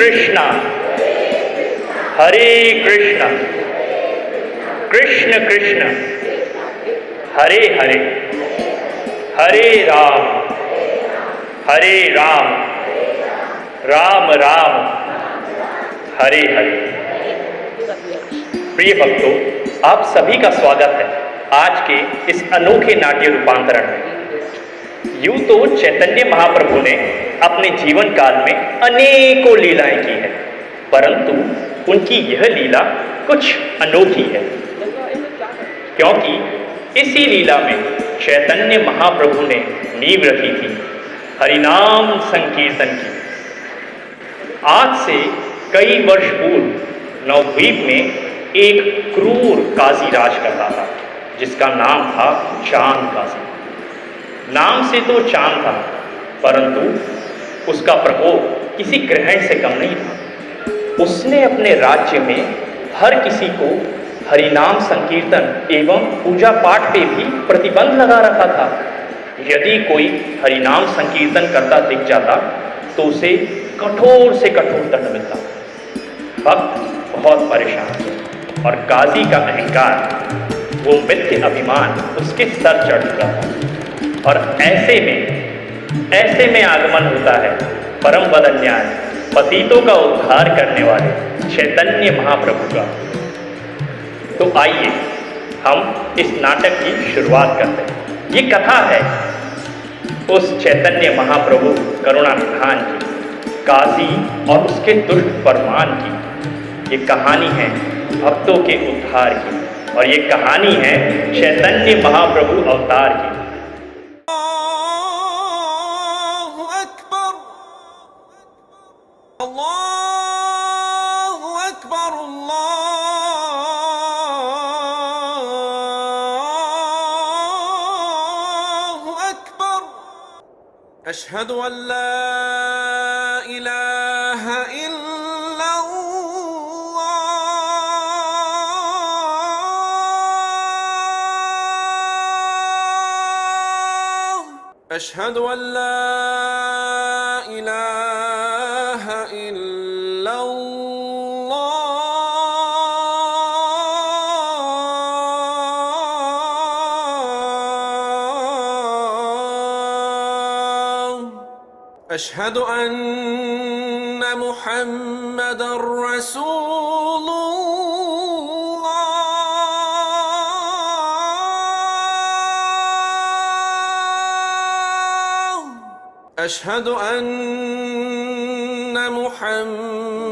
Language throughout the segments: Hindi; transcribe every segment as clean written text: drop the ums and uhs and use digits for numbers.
कृष्णा हरे कृष्णा कृष्ण कृष्ण हरे हरे हरे राम राम राम हरे हरे। प्रिय भक्तों, आप सभी का स्वागत है आज के इस अनोखे नाट्य रूपांतरण में। यूं तो चैतन्य महाप्रभु ने अपने जीवन काल में अनेकों लीलाएं की है, परंतु उनकी यह लीला कुछ अनोखी है, क्योंकि इसी लीला में चैतन्य महाप्रभु ने नींव रखी थी हरिनाम संकीर्तन की। आज से कई वर्ष पूर्व नवद्वीप में एक क्रूर काजी राज करता था, जिसका नाम था चांद काजी। नाम से तो चांद था, परंतु उसका प्रकोप किसी ग्रहण से कम नहीं था। उसने अपने राज्य में हर किसी को हरिनाम संकीर्तन एवं पूजा पाठ पे भी प्रतिबंध लगा रखा था। यदि कोई हरिनाम संकीर्तन करता दिख जाता तो उसे कठोर से कठोर दंड मिलता। भक्त बहुत परेशान थे और काजी का अहंकार, वो मिथ्य अभिमान उसके सर चढ़ चुका था। और ऐसे में आगमन होता है परम वदन्याय पतितों का उद्धार करने वाले चैतन्य महाप्रभु का। तो आइए हम इस नाटक की शुरुआत करते हैं। ये कथा है उस चैतन्य महाप्रभु करुणा निधान की, काजी और उसके दुष्ट फरमान की। ये कहानी है भक्तों के उद्धार की, और ये कहानी है चैतन्य महाप्रभु अवतार की। अशहदु अल्ला इलाहा इल्लल्लाह अशहदु अल्ला इलाहा अशहदु अन्न मुहम्मदर रसूलुल्लाह अशहदु अन्न मुहम्मदर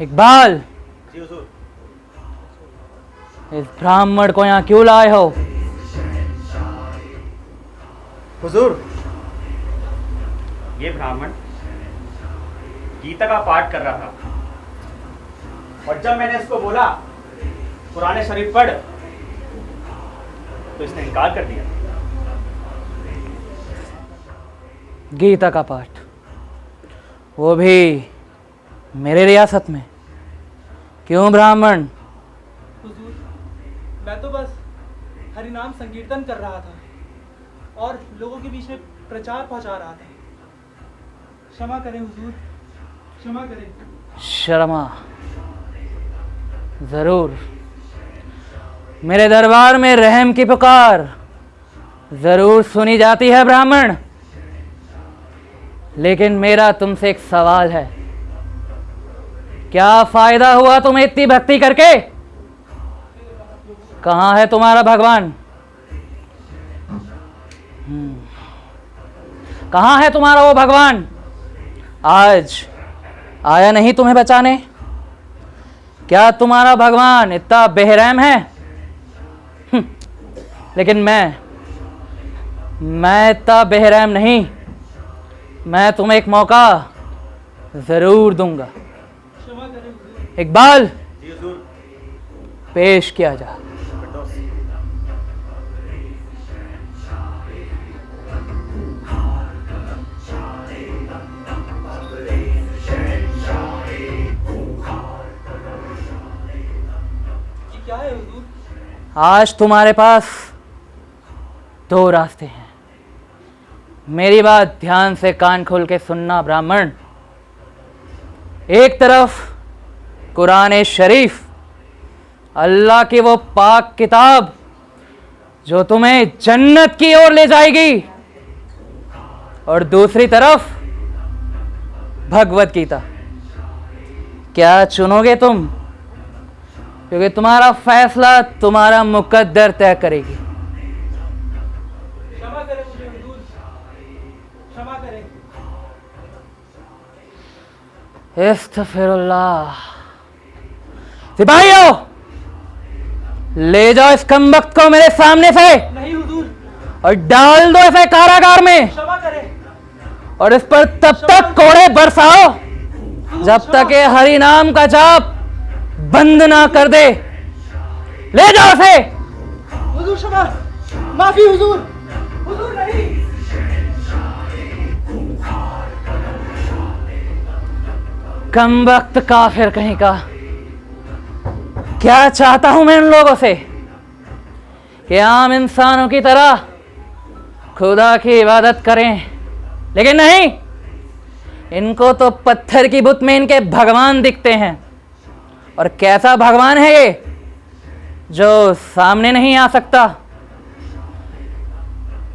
इकबाल, इस ब्राह्मण को यहाँ क्यों लाए हो? हुजूर, ये ब्राह्मण गीता का पाठ कर रहा था, और जब मैंने इसको बोला कुरान शरीफ पढ़, तो इसने इनकार कर दिया। गीता का पाठ, वो भी मेरे रियासत में? क्यों ब्राह्मण? हुजूर, मैं तो बस हरिनाम संकीर्तन कर रहा था और लोगों के बीच में प्रचार पहुंचा रहा था। क्षमा करें हुजूर, क्षमा करें। शर्मा जरूर। मेरे दरबार में रहम की पुकार जरूर सुनी जाती है ब्राह्मण, लेकिन मेरा तुमसे एक सवाल है। क्या फायदा हुआ तुम्हें इतनी भक्ति करके? कहाँ है तुम्हारा भगवान? कहाँ है तुम्हारा वो भगवान? आज आया नहीं तुम्हें बचाने? क्या तुम्हारा भगवान इतना बेरहम है? लेकिन मैं इतना बेरहम नहीं। मैं तुम्हें एक मौका जरूर दूंगा। क्षमा करें हुजूर। इकबाल, पेश किया जा। ये क्या है हुजूर? आज तुम्हारे पास दो रास्ते हैं। मेरी बात ध्यान से कान खोल के सुनना ब्राह्मण। एक तरफ कुरान शरीफ, अल्लाह की वो पाक किताब जो तुम्हें जन्नत की ओर ले जाएगी, और दूसरी तरफ भगवत गीता। क्या चुनोगे तुम? क्योंकि तुम्हारा फैसला तुम्हारा मुकद्दर तय करेगी। क्षमा करें मुझे हुजूर, क्षमा करें। इस्तगफिरुल्लाह। सिपाहियों, ले जाओ इस कमबख्त को मेरे सामने से नहीं हुजूर, और डाल दो इसे कारागार में, क्षमा करें। और इस पर तब तक कोड़े बरसाओ जब तक ये हरि नाम का जाप बंद ना कर दे। ले जाओ इसे। हुजूर क्षमा, माफी हुजूर। हुजूर नहीं। कमबख्त काफिर कहीं का। क्या चाहता हूं मैं इन लोगों से कि आम इंसानों की तरह खुदा की इबादत करें, लेकिन नहीं, इनको तो पत्थर की बुत में इनके भगवान दिखते हैं। और कैसा भगवान है ये जो सामने नहीं आ सकता?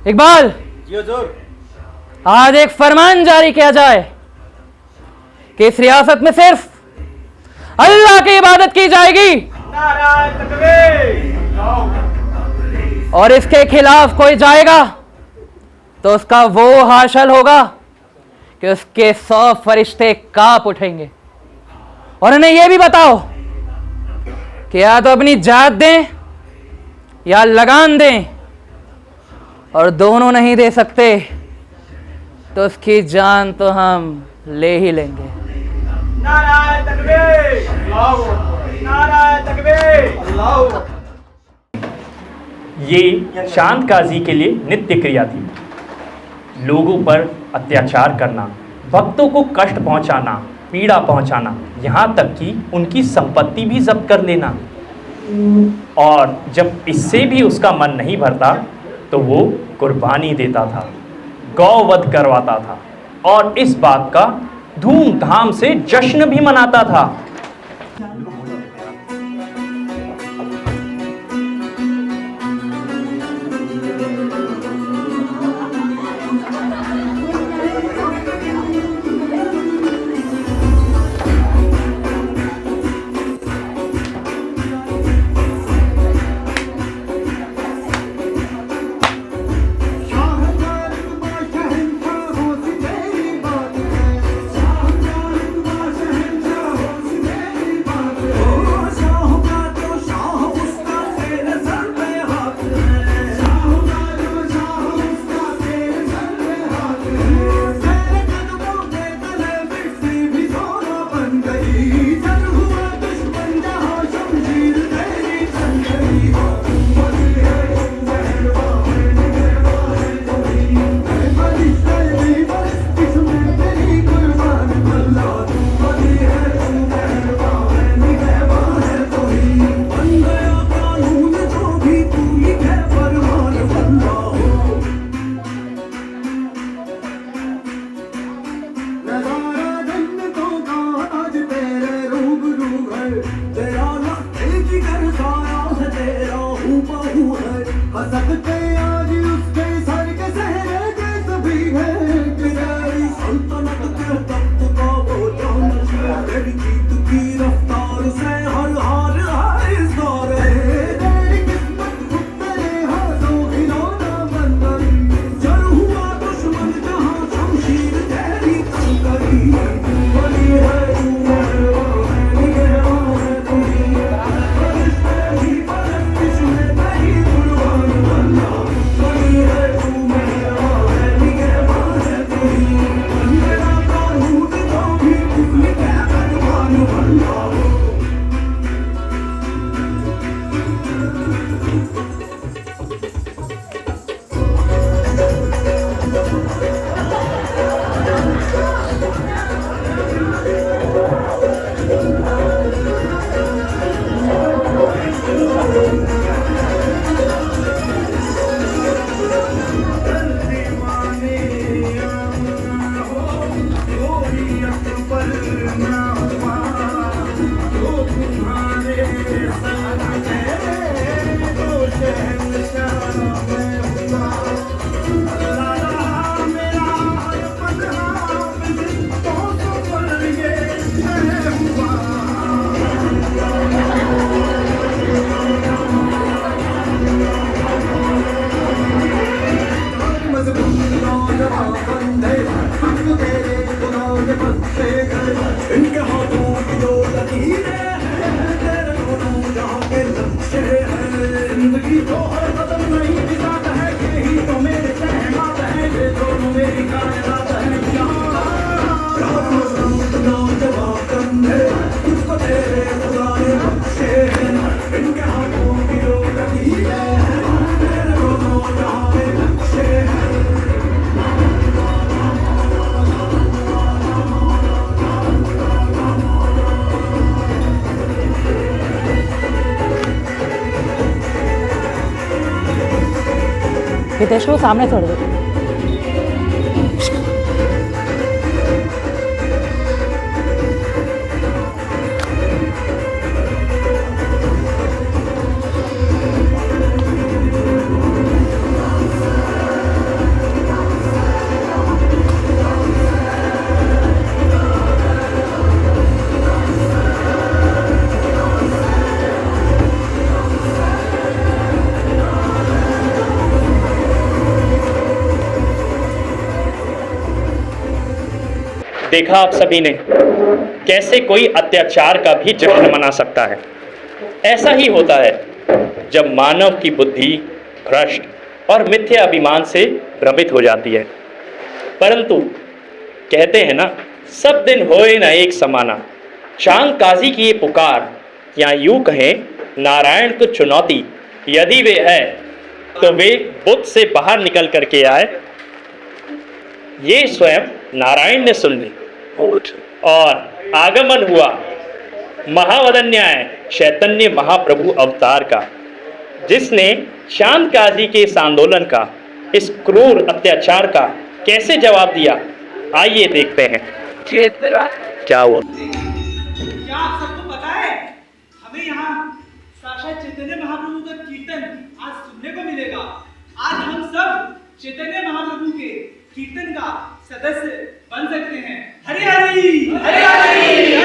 इकबाल, आज एक फरमान जारी किया जाए कि इस रियासत में सिर्फ अल्लाह की इबादत की जाएगी, नारायण तकबीर। और इसके खिलाफ कोई जाएगा तो उसका वो हाशल होगा कि उसके 100 फरिश्ते कांप उठेंगे। और इन्हें यह भी बताओ कि या तो अपनी जात दें या लगान दें, और दोनों नहीं दे सकते तो उसकी जान तो हम ले ही लेंगे। नारायण तकबीर, नारायण तकबीर, अल्लाह। ये चांद काजी के लिए नित्य क्रिया थी। लोगों पर अत्याचार करना, भक्तों को कष्ट पहुंचाना, पीड़ा पहुंचाना, यहाँ तक कि उनकी संपत्ति भी जब्त कर लेना। और जब इससे भी उसका मन नहीं भरता तो वो कुर्बानी देता था, गौवध करवाता था, और इस बात का धूमधाम से जश्न भी मनाता था। जिंदगी तो हर कदम नई बिसात है, यही तो मेरे सहमत है, ये दोनों मेरी कायनात है। यहाँ रातों रंग नौजवान कंधे तुझको तेरे खुदा ने बख्शे हैं, इनके हाथों की जो लकीरें हैं तेरे दोनों जहां में नक्शे हैं। हितेश को सामने छोड़ दो। देखा आप सभी ने कैसे कोई अत्याचार का भी जश्न मना सकता है। ऐसा ही होता है जब मानव की बुद्धि भ्रष्ट और मिथ्या अभिमान से भ्रमित हो जाती है। परंतु कहते हैं ना, सब दिन होए ना एक समाना। चांद काजी की ये पुकार, या यूं कहें नारायण को चुनौती, यदि वे है तो वे बुद्ध से बाहर निकल करके आए। ये स्वयं नारायण ने सुन ली और आगमन हुआ महावदन्याय चैतन्य महाप्रभु अवतार का, जिसने चांद काजी के इस आंदोलन का, इस क्रूर अत्याचार का कैसे जवाब दिया। आइए देखते हैं क्या हुआ। क्या आप सबको पता है, हमें यहाँ साक्षात चैतन्य महाप्रभु का कीर्तन आज सुनने को मिलेगा। आज हम सब चैतन्य महाप्रभु के कीर्तन का सदस्य बन सकते हैं। हरि हरि हरि हरि हरि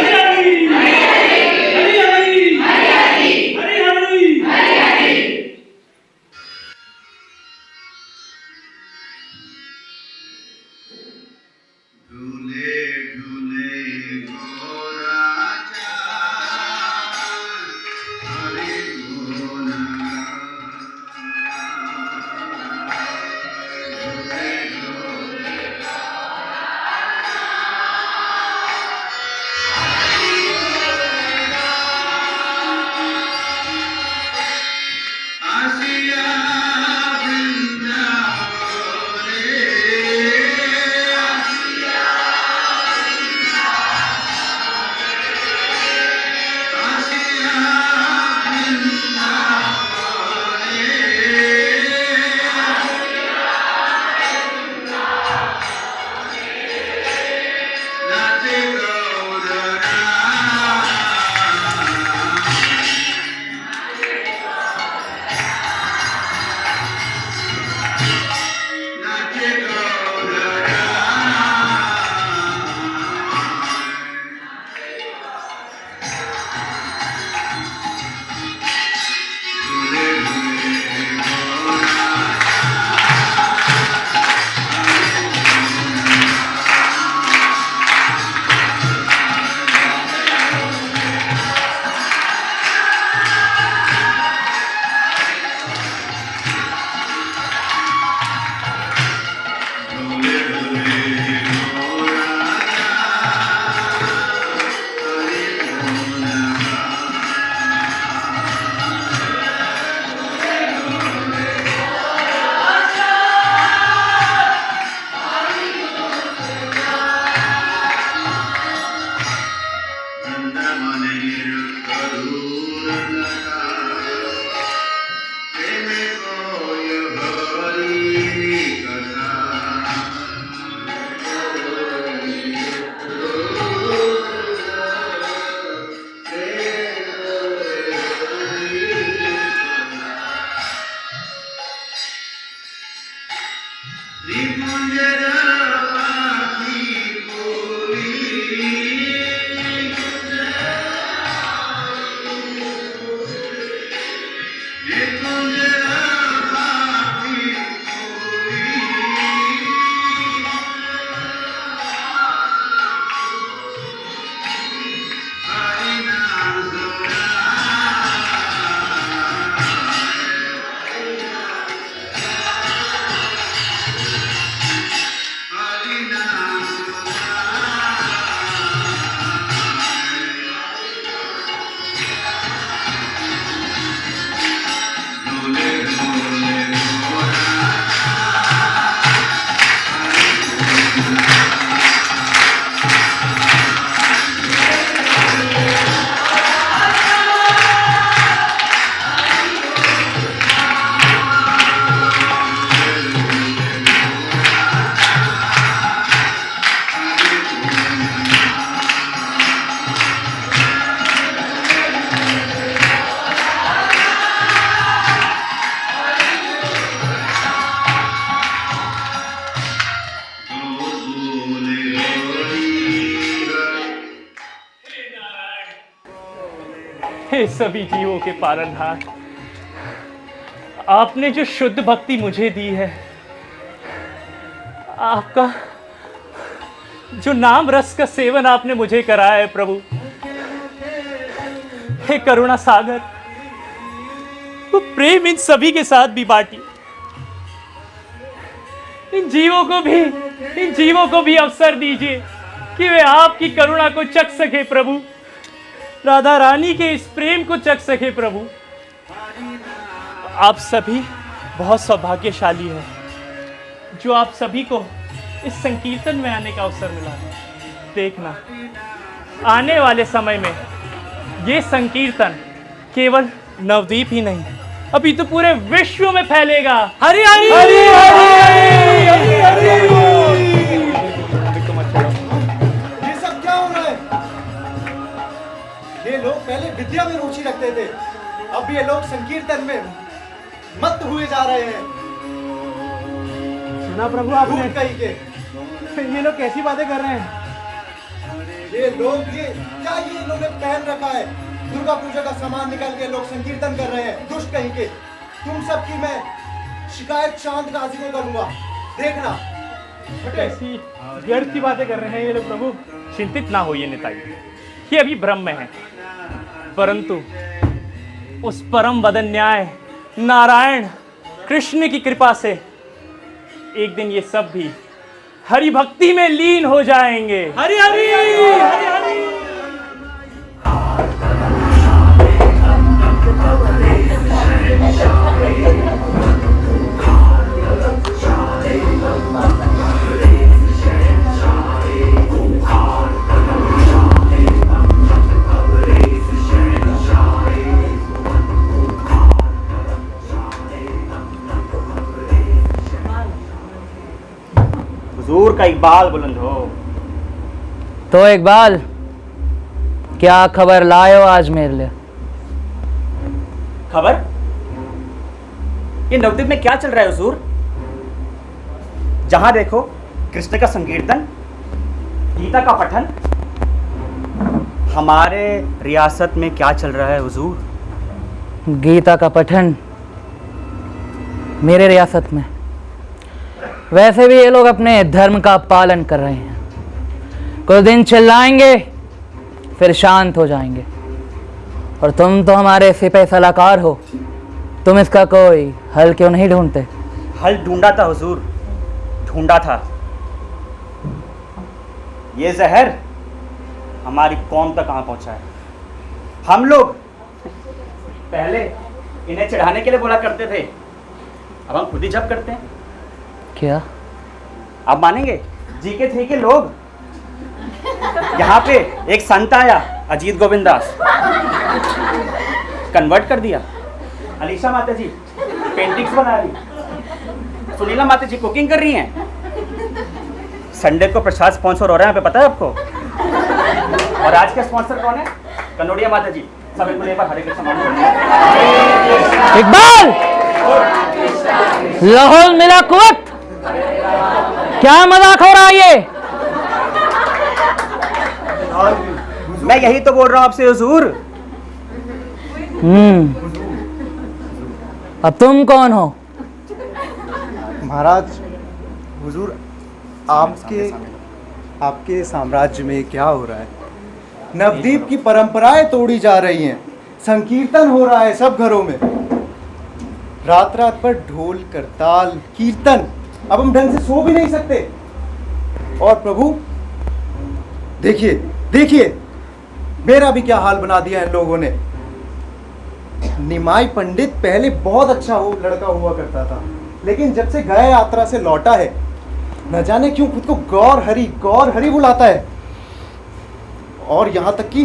हरि हरि हरि हरि हरि हरि। झूले झूले गोरा चाँद, हरे गोरा आसिया वृंदावन रे, आसिया वृंदावन रे, नाचे गौरा नाचे गौरा झूले झूले गोरा झूले झूले गोरा हरे गोरा वृंदावनेर करुणलता, प्रेमे कोय हरि कथा। निकुंजरा पाखी बोली, निकुंजरा पाखी बोली, हरि नाम सुनाए, सभी जीवों के पालनहार, आपने जो शुद्ध भक्ति मुझे दी है, आपका जो नाम रस का सेवन आपने मुझे कराया है प्रभु, हे करुणा सागर, वो प्रेम इन सभी के साथ भी बांटिए। इन जीवों को भी अवसर दीजिए कि वे आपकी करुणा को चख सके प्रभु, राधा रानी के इस प्रेम को चख सके प्रभु। आप सभी बहुत सौभाग्यशाली हैं जो आप सभी को इस संकीर्तन में आने का अवसर मिला है। देखना, आने वाले समय में ये संकीर्तन केवल नवद्वीप ही नहीं, अभी तो पूरे विश्व में फैलेगा। हरि हरि हरि हरि हरि हरि। ये सब क्या हो रहा है? ये लोग पहले विद्या में रुचि रखते थे, अब ये लोग संकीर्तन में मत हुए जा रहे हैं। सुना प्रभु आपने? कहीं के ये लोग कैसी बातें कर रहे हैं? ये लोग ये लोगों ने पहन रखा है, दुर्गा पूजा का सामान निकाल के लोग संकीर्तन कर रहे हैं। दुष्ट कहीं के, तुम सबकी मैं शिकायत शांत काजी को करूंगा, देखना। कैसी व्यर्थ की बातें कर रहे हैं ये लोग प्रभु। चिंतित ना होइए नेताजी, ये अभी भ्रम में है, परंतु उस परम वदन न्याय नारायण कृष्ण की कृपा से एक दिन ये सब भी हरि भक्ति में लीन हो जाएंगे। हरि हरि हरि हरि। हुजूर का इकबाल बुलंद हो। तो इकबाल, क्या खबर लाए हो आज मेरे लिए? खबर? ये नवद्वीप में क्या चल रहा है हुजूर? जहां देखो कृष्ण का संकीर्तन, गीता का पठन। हमारे रियासत में क्या चल रहा है हुजूर? गीता का पठन मेरे रियासत में? वैसे भी ये लोग अपने धर्म का पालन कर रहे हैं। कुछ दिन चिल्लाएंगे फिर शांत हो जाएंगे। और तुम तो हमारे सिपह सलाहकार हो, तुम इसका कोई हल क्यों नहीं ढूंढते? हल ढूंढा था हुजूर, ढूंढा था। ये जहर हमारी कौम तक कहाँ पहुंचा है? हम लोग पहले इन्हें चढ़ाने के लिए बोला करते थे, अब हम खुद ही जप करते हैं। क्या आप मानेंगे? जीके थे के लोग, यहाँ पे एक संत आया अजीत गोविंद दास, कन्वर्ट कर दिया। अलीशा माता जी पेंटिंग्स बना रही, सुनीला माता जी कुकिंग कर रही हैं। संडे को प्रसाद स्पॉन्सर हो रहा है यहाँ पे, पता है आपको? और आज का स्पॉन्सर कौन है? कनोडिया माता जी। सब एक बार हरे कृष्ण। इकबाल, लाहौल मिला कुवत, क्या मजाक हो रहा है ये? मैं यही तो बोल रहा हूँ आपसे हुजूर। अब तुम कौन हो? महाराज, हुजूर, आपके साम्राज्य में क्या हो रहा है? नवद्वीप की परंपराएं तोड़ी जा रही हैं, संकीर्तन हो रहा है सब घरों में, रात रात पर ढोल करताल कीर्तन। अब हम ढंग से सो भी नहीं सकते। और प्रभु देखिए देखिए, मेरा भी क्या हाल बना दिया इन लोगों ने। निमाई पंडित पहले बहुत अच्छा लड़का हुआ करता था, लेकिन जब से गया यात्रा से लौटा है, न जाने क्यों खुद को गौर हरि बुलाता है। और यहाँ तक कि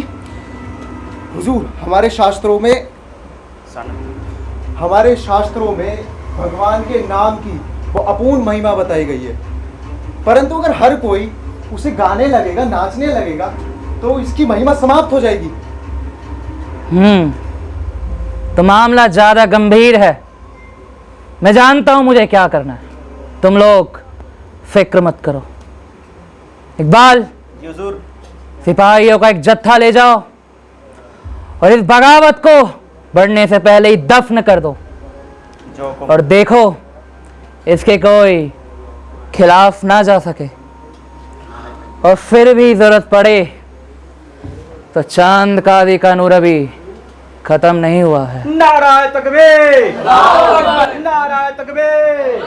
हुजूर, हमारे शास्त्रों में भगवान के नाम की वो अपूर्ण महिमा बताई गई है, परंतु अगर हर कोई उसे गाने लगेगा, नाचने लगेगा, तो इसकी महिमा समाप्त हो जाएगी। तो मामला ज्यादा गंभीर है। मैं जानता हूं मुझे क्या करना है, तुम लोग फिक्र मत करो। इकबाल, हुजूर। सिपाहियों का एक जत्था ले जाओ और इस बगावत को बढ़ने से पहले ही दफन कर दो। जो और देखो इसके कोई खिलाफ ना जा सके, और फिर भी जरूरत पड़े तो चांद कादी का नूर अभी खत्म नहीं हुआ है। नाराय तकबीर, नाराय तकबीर।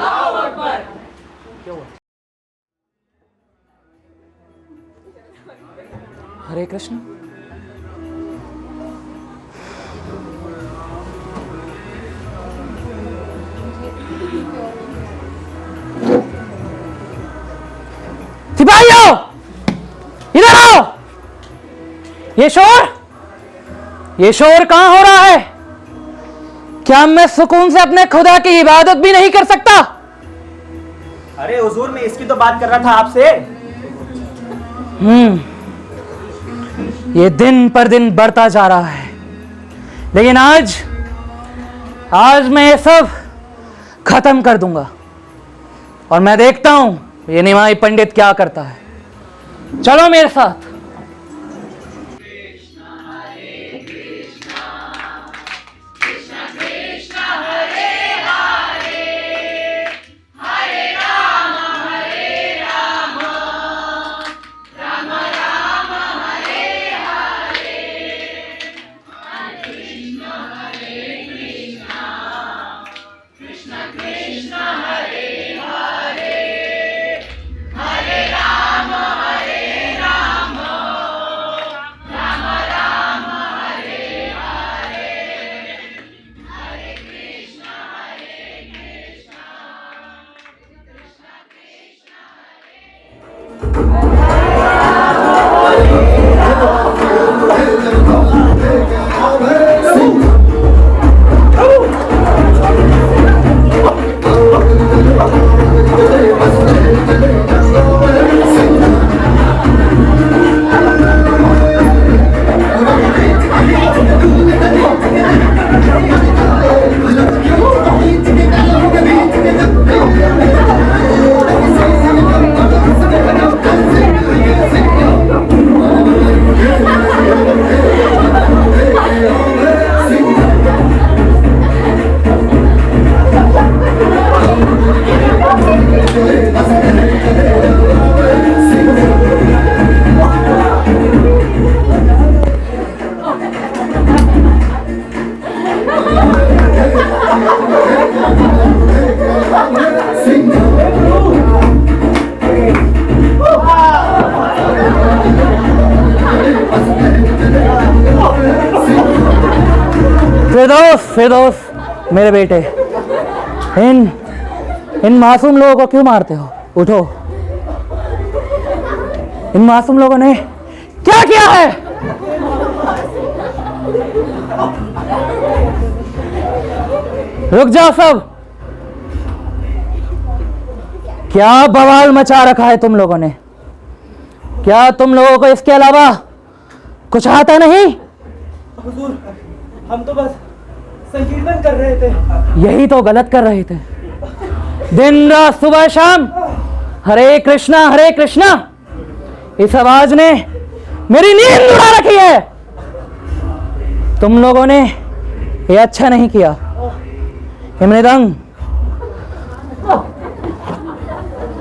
हरे कृष्ण। सिपाहियों, इधर आओ। ये शोर कहां हो रहा है? क्या मैं सुकून से अपने खुदा की इबादत भी नहीं कर सकता? अरे हुजूर, मैं इसकी तो बात कर रहा था आपसे। ये दिन पर दिन बढ़ता जा रहा है, लेकिन आज मैं ये सब खत्म कर दूंगा, और मैं देखता हूं ये निमाई पंडित क्या करता है। चलो मेरे साथ। फिरदौस मेरे बेटे, इन मासूम लोगों को क्यों मारते हो? उठो। इन मासूम लोगों ने क्या किया है? रुक जाओ सब। क्या बवाल मचा रखा है तुम लोगों ने? क्या तुम लोगों को इसके अलावा कुछ आता नहीं? हुजूर, हम तो बस संकीर्तन कर रहे थे। यही तो गलत कर रहे थे। दिन रात सुबह शाम हरे कृष्णा, इस आवाज ने मेरी नींद उड़ा रखी है। तुम लोगों ने ये अच्छा नहीं किया। ये मृदंग,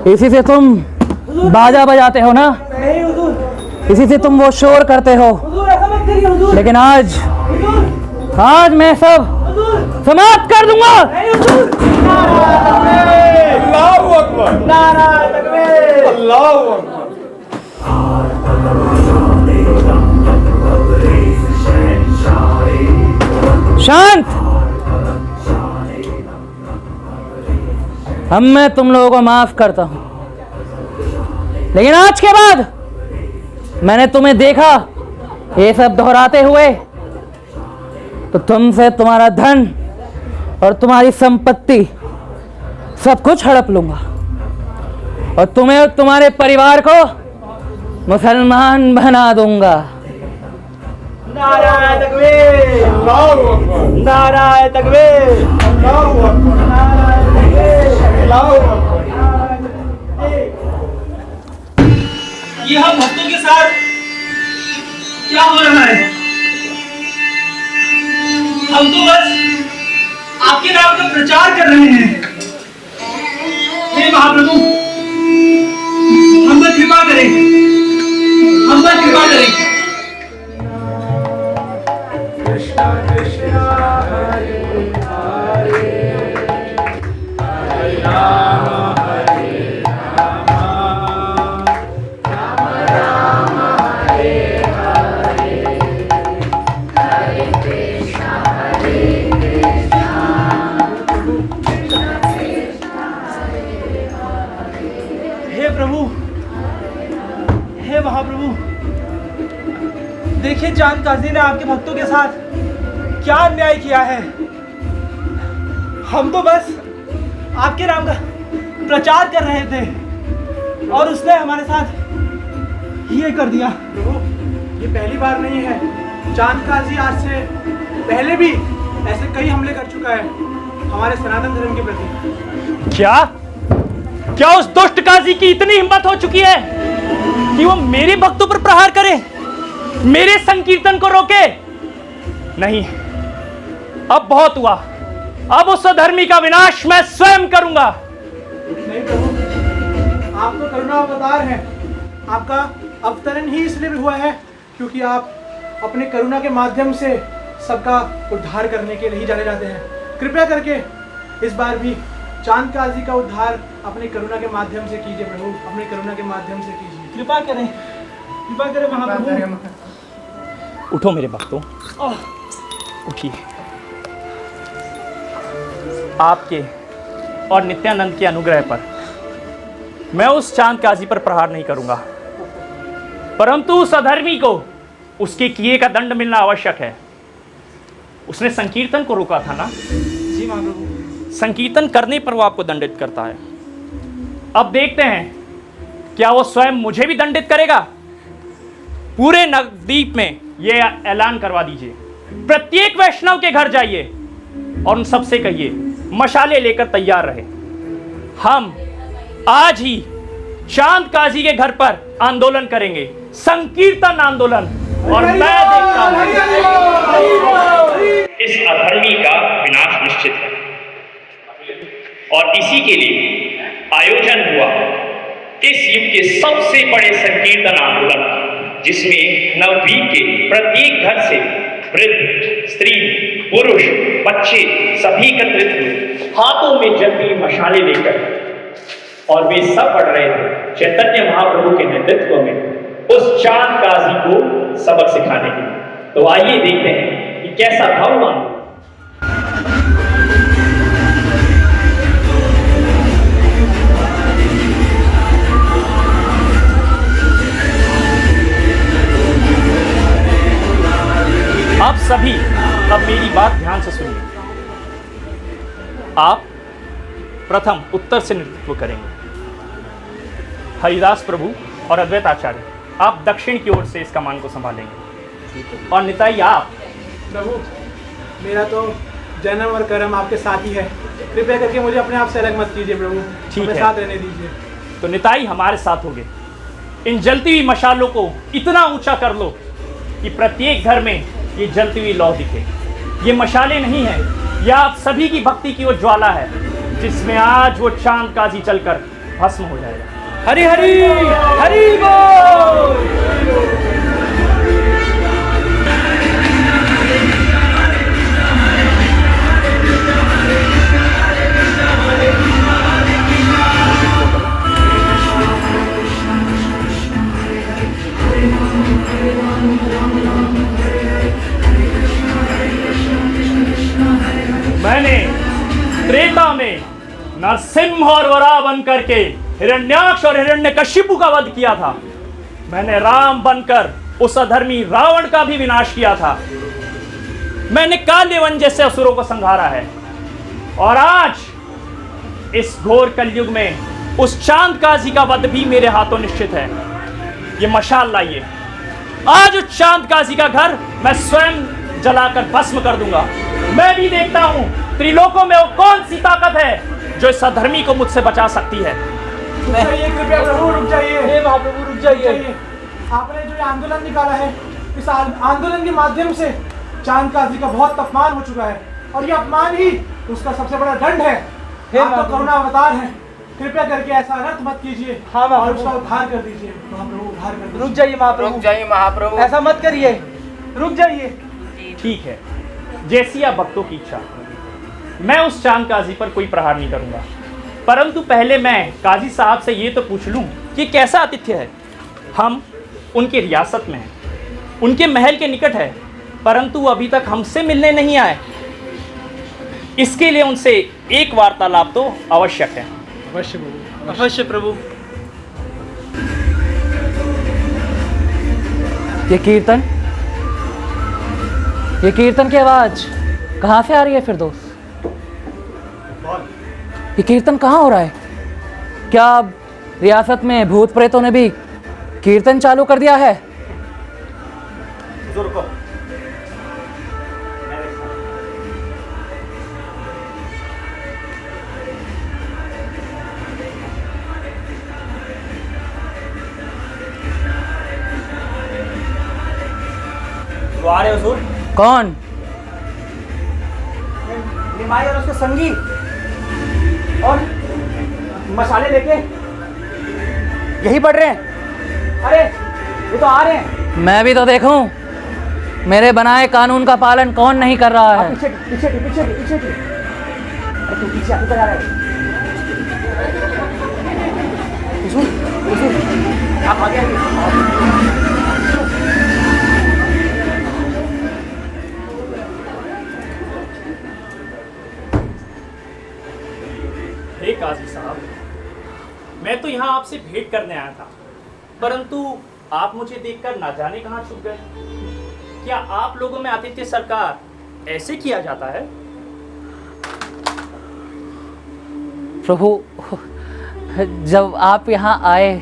इसी से तुम बाजा बजाते हो ना? नहीं हुजूर, इसी से तुम वो शोर करते हो। हुजूर ऐसा मत करिए हुजूर। लेकिन आज मैं सब समाप्त कर दूंगा। नहीं हुजूर। अल्लाहू अकबर, नाराय तकबीर। अल्लाहू अकबर। शांत। अब मैं तुम लोगों को माफ करता हूं, लेकिन आज के बाद मैंने तुम्हें देखा ये सब दोहराते हुए, तो तुमसे तुम्हारा धन और तुम्हारी संपत्ति सब कुछ हड़प लूंगा, और तुम्हें और तुम्हारे परिवार को मुसलमान बना दूंगा। नाराय तकबीर, अल्लाहू अकबर, नाराय तकबीर, अल्लाहू अकबर, नाराय तकबीर, अल्लाहू अकबर। ये हम भक्तों के साथ क्या हो रहा है? हम तो बस आपके नाम का प्रचार कर रहे हैं। हे महाप्रभु, हम पर कृपा करें, हम पर कृपा करें। कृष्णा कृष्णा हरे हरे हरे राम हरे राम राम राम हरे हरे हरे कृष्णा हे प्रभु, हे महाप्रभु, देखिए चांद काजी ने आपके भक्तों के साथ क्या अन्याय किया है। हम तो बस आपके नाम का प्रचार कर रहे थे और उसने हमारे साथ ये कर दिया। प्रभु, ये पहली बार नहीं है। चांद काजी आज से पहले भी ऐसे कई हमले कर चुका है हमारे सनातन धर्म के प्रति। क्या उस दुष्ट काजी की इतनी हिम्मत हो चुकी है कि वो मेरे भक्तों पर प्रहार करे, मेरे संकीर्तन को रोके? नहीं, अब बहुत हुआ। अब उस अधर्मी का विनाश मैं स्वयं करूंगा। नहीं प्रभु, आप तो करुणा अवतार हैं। आपका अवतरण ही इसलिए हुआ है क्योंकि आप अपने करुणा के माध्यम से सबका उद्धार करने के लिए ही जाने जाते हैं। कृपया करके इस बार भी चांद काजी का उद्धार अपने करुणा के माध्यम से कीजिए प्रभु, अपने करुणा के माध्यम से कीजिए। कृपा करें, कृपा करें महाप्रभु। उठो मेरे भक्तों, उठिए। आपके और नित्यानंद के अनुग्रह पर मैं उस चांद काजी पर प्रहार नहीं करूंगा, परंतु उस अधर्मी को उसके किए का दंड मिलना आवश्यक है। उसने संकीर्तन को रोका था ना? जी महाप्रभु। संकीर्तन करने पर वो आपको दंडित करता है। अब देखते हैं क्या वो स्वयं मुझे भी दंडित करेगा। पूरे नवद्वीप में ये ऐलान करवा दीजिए, प्रत्येक वैष्णव के घर जाइए और उन सबसे कहिए मशाले लेकर तैयार रहे। हम आज ही चांद काजी के घर पर आंदोलन करेंगे, संकीर्तन आंदोलन। और मैं देखता हूं इस अधर्मी का विनाश निश्चित है और इसी के लिए आयोजन हुआ इस युग के सबसे बड़े संकीर्तन आंदोलन का, जिसमें नवद्वीप के प्रत्येक घर से वृद्ध, स्त्री, पुरुष, बच्चे सभी एकत्रित हुए, हाथों में जलती मशाले लेकर, और वे सब पढ़ रहे थे चैतन्य महाप्रभु के नेतृत्व में उस चांद काजी को सबक सिखाने के लिए। तो आइए देखते हैं कि कैसा भाव आंदोलन। आप सभी अब मेरी बात ध्यान से सुनिए। आप प्रथम उत्तर से नेतृत्व करेंगे। हरिदास प्रभु और अद्वैत आचार्य, आप दक्षिण की ओर से इस कमान को संभालेंगे। और निताई आप। प्रभु, मेरा तो जन्म और कर्म आपके साथ ही है। कृपया करके मुझे अपने आप से अलग मत कीजिए प्रभु, ठीक हमें है। साथ रहने दीजिए। तो निताई हमारे साथ होगे। इन जलती हुई मशालों को इतना ऊंचा कर लो कि प्रत्येक घर में ये जलती हुई लौ दिखे। ये मशाले नहीं है, यह आप सभी की भक्ति की वो ज्वाला है जिसमें आज वो चांद काजी चलकर भस्म हो जाएगा। हरि हरि हरि बोल। मैंने त्रेता में नरसिंह और वराह बन करके हिरण्याक्ष और हिरण्यकशिपु का वध किया था। मैंने राम बनकर उस अधर्मी रावण का भी विनाश किया था। मैंने काल्यवन जैसे असुरों को संहारा है। और आज इस घोर कलयुग में उस चांद काजी का वध भी मेरे हाथों निश्चित है। ये मशाल लाइए, आज उस चांद काजी का घर मैं स्वयं जलाकर भस्म कर दूंगा। मैं भी देखता हूं त्रिलोकों में वो कौन सी ताकत है जो इस अधर्मी को मुझसे बचा सकती है। रुक जाइए, कृपया प्रभु रुक जाइए। हे महाप्रभु रुक जाइए। आपने जो ये आंदोलन निकाला है, इस आंदोलन के माध्यम से चांद काजी का बहुत अपमान हो चुका है और ये अपमान ही उसका सबसे बड़ा दंड है। हे आप तो महाप्रभु। करुणा अवतार हैं, कृपया करके ऐसा अनर्थ मत कीजिए हाँ, और महाप्रभु। उसका उद्धार कर दीजिए। महाप्रभु उद्धार कर दीजिए। रुक जाइए महाप्रभु, जाइए महाप्रभु। ऐसा मत करिए, रुक जाइए। ठीक है, जैसी आप भक्तों की इच्छा। मैं उस चांद काजी पर कोई प्रहार नहीं करूंगा, परंतु पहले मैं काजी साहब से ये तो पूछ लूं कि कैसा आतिथ्य है। हम उनकी रियासत में हैं, उनके महल के निकट है, परंतु वो अभी तक हमसे मिलने नहीं आए। इसके लिए उनसे एक वार्तालाप तो आवश्यक है। अवश्य प्रभु। अवश्य प्रभु। ये कीर्तन की आवाज कहाँ से आ रही है फिरदौस? ये कीर्तन कहाँ हो रहा है? क्या अब रियासत में भूत प्रेतों ने भी कीर्तन चालू कर दिया है? रुको। वो आ रहे हुजूर, कौन? निमाई और उसके संगी और मसाले लेके यही बढ़ रहे हैं। अरे ये तो आ रहे हैं। मैं भी तो देखूं, मेरे बनाए कानून का पालन कौन नहीं कर रहा है? पीछे पीछे पीछे पीछे पीछे। अरे तू पीछे आगे आ रहा है। हुजूर, हुजूर, आप आगे आइए। हे काजी साहब, मैं तो यहाँ आपसे भेंट करने आया था, परंतु आप मुझे देखकर ना जाने कहाँ छुप गए। क्या आप लोगों में आतिथ्य सरकार ऐसे किया जाता है? प्रभु, जब आप यहाँ आए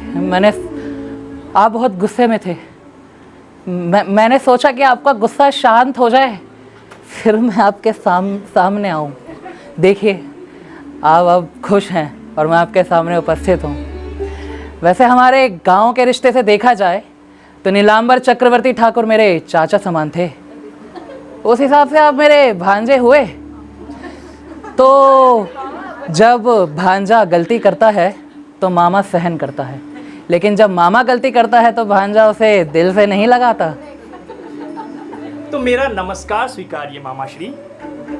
आप बहुत गुस्से में थे। मैंने सोचा कि आपका गुस्सा शांत हो जाए, फिर मैं आपके सामने आऊँ। देखिए, आप अब खुश हैं और मैं आपके सामने उपस्थित हूँ। वैसे हमारे गांव के रिश्ते से देखा जाए तो नीलांबर चक्रवर्ती ठाकुर मेरे चाचा समान थे। उस हिसाब से आप मेरे भांजे हुए। तो जब भांजा गलती करता है तो मामा सहन करता है, लेकिन जब मामा गलती करता है तो भांजा उसे दिल से नहीं लगाता। तो मेरा नमस्कार स्वीकारिए मामा श्री,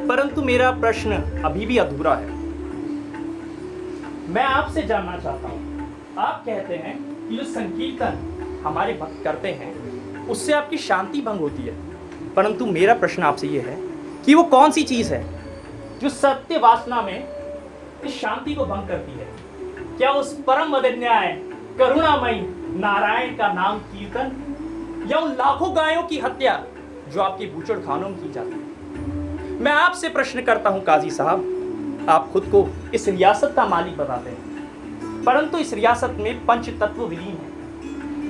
परंतु मेरा प्रश्न अभी भी अधूरा है। मैं आपसे जानना चाहता हूँ, आप कहते हैं कि जो संकीर्तन हमारे भक्त करते हैं उससे आपकी शांति भंग होती है, परंतु मेरा प्रश्न आपसे ये है कि वो कौन सी चीज़ है जो सत्य वासना में इस शांति को भंग करती है? क्या उस परम अदन्याय करुणामयी नारायण का नाम कीर्तन, या उन लाखों गायों की हत्या जो आपके बूचड़ खानों में की जाती है? मैं आपसे प्रश्न करता हूं काजी साहब, आप खुद को इस रियासत का मालिक बताते हैं, परंतु इस रियासत में पंच तत्व विलीन है।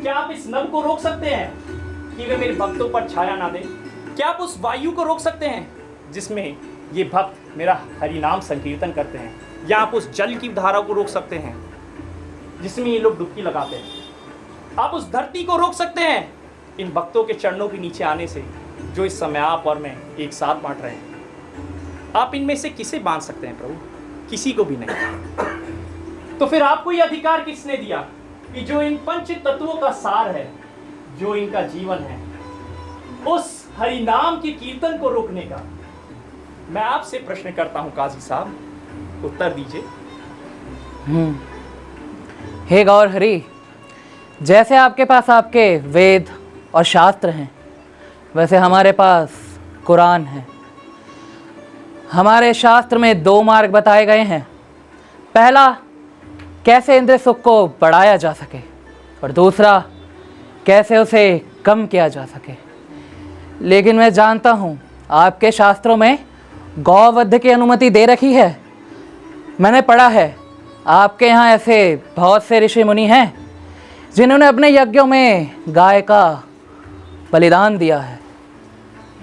क्या आप इस नभ को रोक सकते हैं कि वे मेरे भक्तों पर छाया ना दें? क्या आप उस वायु को रोक सकते हैं जिसमें ये भक्त मेरा हरि नाम संकीर्तन करते हैं? या आप उस जल की धारा को रोक सकते हैं जिसमें ये लोग डुबकी लगाते हैं? आप उस धरती को रोक सकते हैं इन भक्तों के चरणों के नीचे आने से, जो इस समय आप और मैं एक साथ बांट रहे हैं? आप इनमें से किसे बांध सकते हैं प्रभु? किसी को भी नहीं। तो फिर आपको ये अधिकार किसने दिया कि जो इन पंच तत्वों का सार है, जो इनका जीवन है, उस हरि नाम के कीर्तन को रोकने का? मैं आपसे प्रश्न करता हूं काजी साहब, उत्तर दीजिए। हे गौर हरि, जैसे आपके पास आपके वेद और शास्त्र हैं, वैसे हमारे पास कुरान है। हमारे शास्त्र में 2 मार्ग बताए गए हैं। पहला, कैसे इंद्रिय सुख को बढ़ाया जा सके, और दूसरा, कैसे उसे कम किया जा सके। लेकिन मैं जानता हूँ आपके शास्त्रों में गौवध की अनुमति दे रखी है। मैंने पढ़ा है आपके यहाँ ऐसे बहुत से ऋषि मुनि हैं जिन्होंने अपने यज्ञों में गाय का बलिदान दिया है।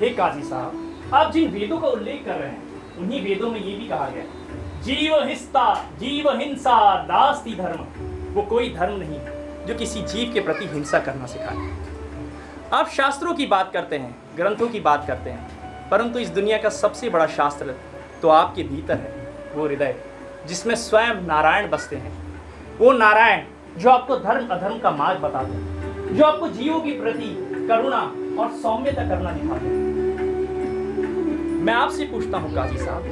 हे काजी साहब, आप जिन वेदों का उल्लेख कर रहे हैं, उन्हीं वेदों में ये भी कहा गया, जीव हिंसा नास्ति धर्म। वो कोई धर्म नहीं जो किसी जीव के प्रति हिंसा करना सिखाए। आप शास्त्रों की बात करते हैं, ग्रंथों की बात करते हैं, परंतु इस दुनिया का सबसे बड़ा शास्त्र तो आपके भीतर है, वो हृदय जिसमें स्वयं नारायण बसते हैं। वो नारायण जो आपको धर्म अधर्म का मार्ग बताते हैं, जो आपको जीवों के प्रति करुणा और सौम्यता करना दिखाते हैं। मैं आपसे पूछता हूं काजी साहब,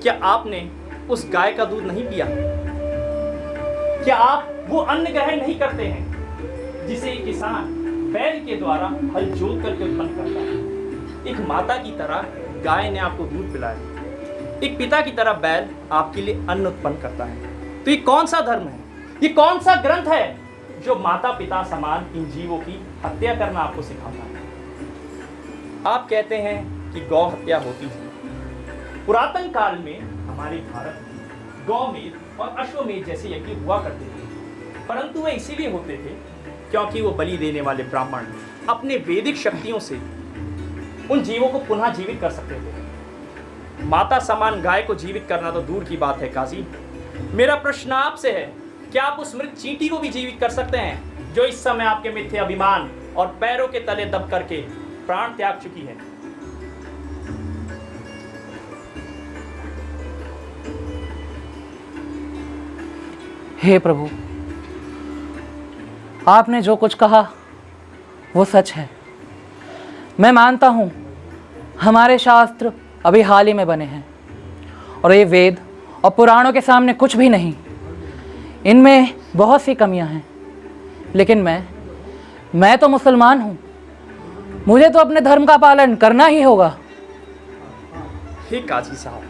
क्या आपने उस गाय का दूध नहीं पिया? क्या आप वो अन्न ग्रहण नहीं करते हैं जिसे एक किसान बैल के द्वारा हल जोत करके उत्पन्न करता है? एक माता की तरह गाय ने आपको दूध पिलाया, एक पिता की तरह बैल आपके लिए अन्न उत्पन्न करता है। तो ये कौन सा धर्म है, ये कौन सा ग्रंथ है जो माता पिता समान इन जीवों की हत्या करना आपको सिखाता है? आप कहते हैं कि गौ हत्या होती थी। पुरातन काल में हमारे भारत में गौमेध और अश्वमेध जैसे यज्ञ हुआ करते थे, परंतु वे इसीलिए होते थे क्योंकि वो बलि देने वाले ब्राह्मण अपने वैदिक शक्तियों से उन जीवों को पुनः जीवित कर सकते थे। माता समान गाय को जीवित करना तो दूर की बात है काजी। मेरा प्रश्न आपसे है, क्या आप उस मृत चींटी को भी जीवित कर सकते हैं जो इस समय आपके मिथ्ये अभिमान और पैरों के तले दब करके प्राण त्याग चुकी है? हे प्रभु, आपने जो कुछ कहा वो सच है। मैं मानता हूँ हमारे शास्त्र अभी हाल ही में बने हैं और ये वेद और पुराणों के सामने कुछ भी नहीं। इनमें बहुत सी कमियां हैं, लेकिन मैं तो मुसलमान हूँ, मुझे तो अपने धर्म का पालन करना ही होगा। हे काजी साहब,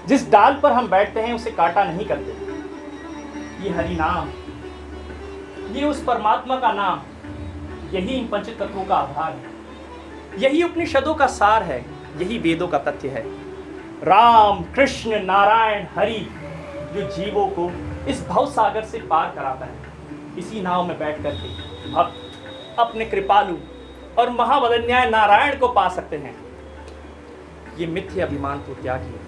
जिस डाल पर हम बैठते हैं उसे काटा नहीं करते। ये हरि नाम, ये उस परमात्मा का नाम, यही इन पंच तत्वों का आधार है, यही उपनिषदों का सार है, यही वेदों का तथ्य है। राम कृष्ण नारायण हरि जो जीवों को इस भव सागर से पार कराता है। इसी नाव में बैठ करके भक्त अपने कृपालु और महावदन्याय नारायण को पा सकते हैं। ये मिथ्या अभिमान को त्यागिए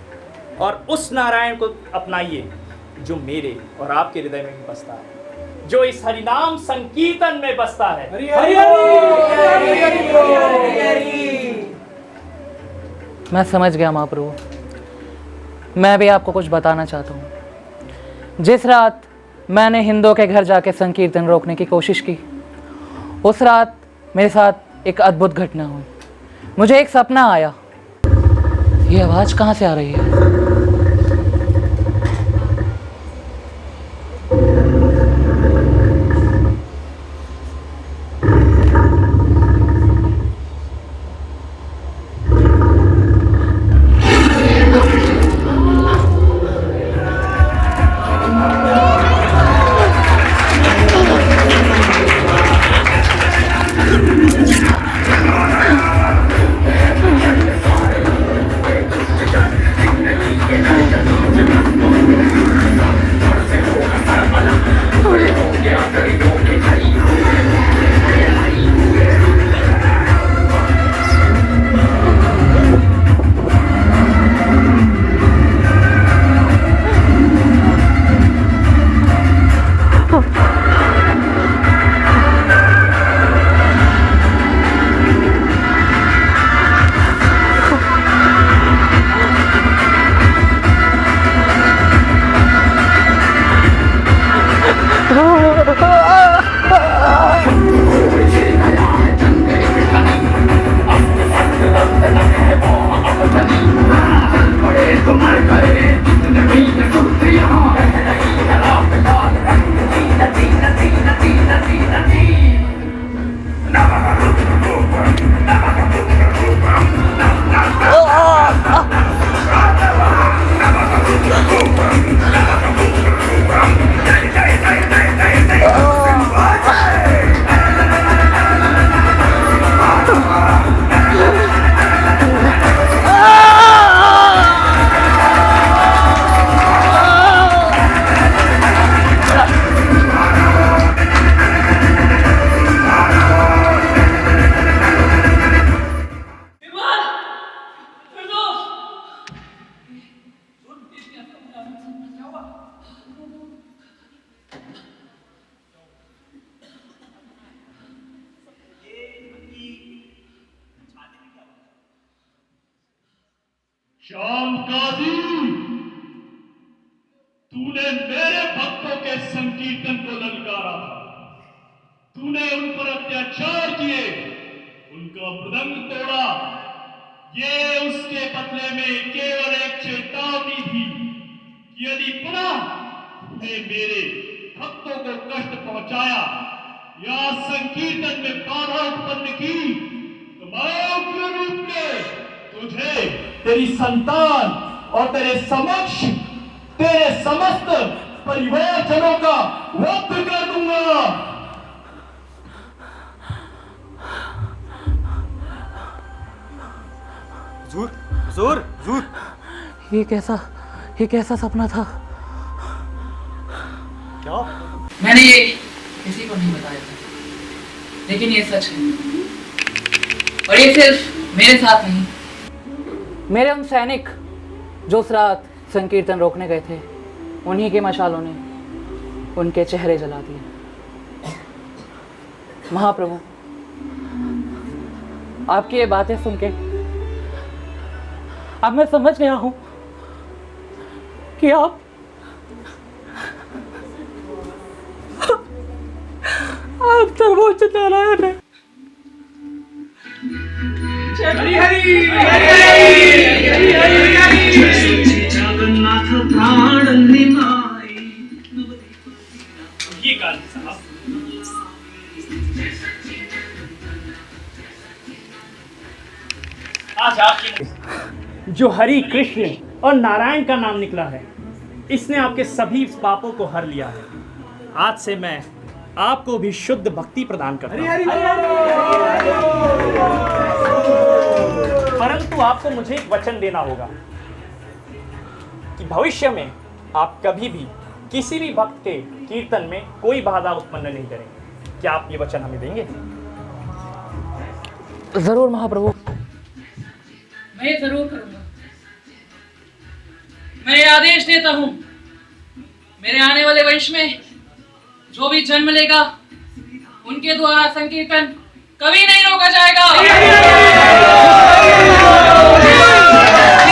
और उस नारायण को अपनाइए जो मेरे और आपके हृदय में भी बसता है, जो इस हरिनाम संकीर्तन में बसता है। हरि हरि हरि मैं समझ गया महाप्रभु। मैं भी आपको कुछ बताना चाहता हूँ। जिस रात मैंने हिंदुओं के घर जाके संकीर्तन रोकने की कोशिश की, उस रात मेरे साथ एक अद्भुत घटना हुई। मुझे एक सपना आया। ये आवाज़ कहाँ से आ रही है? श्याम काजी, तूने मेरे भक्तों के संकीर्तन को ललकारा था। तूने उन पर अत्याचार किए, उनका मृदंग तोड़ा। ये उसके बदले में केवल एक चेतावनी थी कि यदि पुनः तूने मेरे भक्तों को कष्ट पहुंचाया या संकीर्तन में बाधा उत्पन्न की, तो मैं उग्र रूप में तुझे, तेरी संतान और तेरे समक्ष तेरे समस्त परिवारजनों का वध कर दूंगा। हुजूर, हुजूर, हुजूर। ये कैसा सपना था? क्या? मैंने ये किसी को नहीं बताया था, लेकिन ये सच है। और ये सिर्फ मेरे साथ नहीं, मेरे उन सैनिक जो उस रात संकीर्तन रोकने गए थे, उन्हीं के मशालों ने उनके चेहरे जला दिए। महाप्रभु, आपकी ये बातें सुन के अब मैं समझ गया हूं कि आप सर्वोच्च नारायण है। हरि हरि जगन्नाथ प्राण निमाई। ये गाली साहब, आज आपकी जो हरि कृष्ण और नारायण का नाम निकला है, इसने आपके सभी पापों को हर लिया है। आज से मैं आपको भी शुद्ध भक्ति प्रदान करता हूं। परंतु आपको मुझे एक वचन देना होगा कि भविष्य में आप कभी भी किसी भी भक्त के कीर्तन में कोई बाधा उत्पन्न नहीं करेंगे। क्या आप ये वचन हमें देंगे? जरूर महाप्रभु, मैं ये जरूर करूंगा। मैं ये आदेश देता हूं, मेरे आने वाले वंश में जो भी जन्म लेगा, उनके द्वारा संकीर्तन कभी नहीं रोका जाएगा।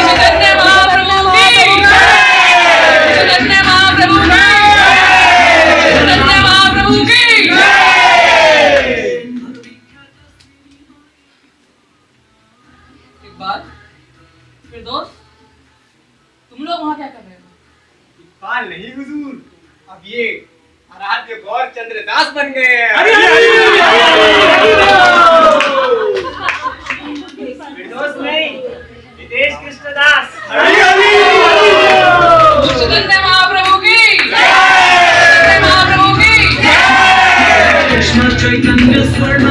चैतन्य महाप्रभु की जय! चैतन्य महाप्रभु की जय! चैतन्य महाप्रभु की जय! एक बात फिर दोस्त, तुम लोग वहां क्या कर रहे हो? बाल नहीं हुजूर, अब ये आराध्य गौर चंद्रदास बन गए हैं। निर्दोष नहीं, विदेश कृष्णदास। चैतन्य महाप्रभु की जय! चैतन्य महाप्रभु की जय! कृष्ण चैतन्य स्वर्ण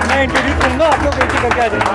मैं इंट्रोड्यूस करूंगा, आप लोग वेट करके आ जाएंगे।